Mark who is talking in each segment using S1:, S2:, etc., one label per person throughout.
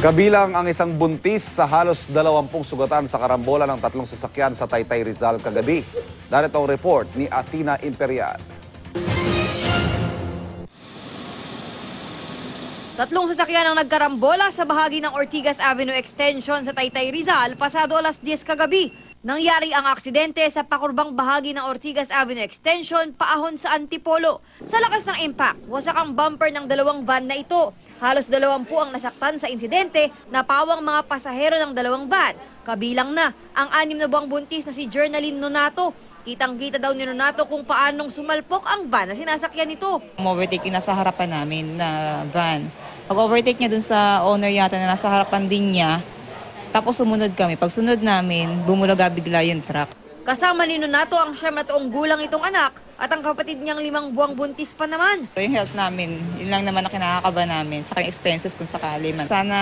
S1: Kabilang ang isang buntis sa halos 20 sugatan sa karambola ng 3 sasakyan sa Taytay, Rizal kagabi. Narito ang report ni Athena Imperial.
S2: 3 sasakyan ang nagkarambola sa bahagi ng Ortigas Avenue Extension sa Taytay, Rizal pasado alas 10 kagabi. Nangyari ang aksidente sa pakurbang bahagi ng Ortigas Avenue Extension paahon sa Antipolo. Sa lakas ng impact, wasak ang bumper ng 2 van na ito. Halos 20 ang nasaktan sa insidente na pawang mga pasahero ng 2 van. Kabilang na ang 6 na buwang buntis na si Jernaline Nonato. Kitang-kita daw ni Nonato kung paanong sumalpok ang van na sinasakyan nito.
S3: Overtake yung nasa harapan namin na van. Pag-overtake niya dun sa owner yata na nasa harapan din niya, tapos sumunod kami. Pag sunod namin, bumulaga bigla yung truck.
S2: Kasama ni Nonato ang 7 na taong gulang itong anak at ang kapatid niyang 5 buwang buntis pa naman.
S3: Yung health namin, yun lang naman ang kinakakaba namin, tsaka yung expenses kung sakali man. Sana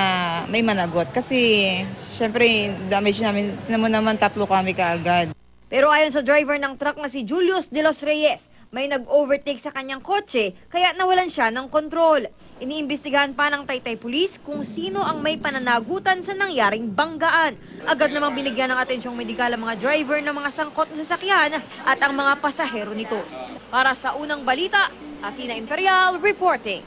S3: may managot kasi syempre damage namin naman 3 kami kaagad.
S2: Pero ayon sa driver ng truck na si Julius de los Reyes, may nag-overtake sa kanyang kotse kaya nawalan siya ng kontrol. Iniimbestigahan pa ng Taytay Police kung sino ang may pananagutan sa nangyaring banggaan. Agad namang binigyan ng atensyong medikal ang mga driver ng mga sangkot na sasakyan at ang mga pasahero nito. Para sa unang balita, Athena Imperial reporting.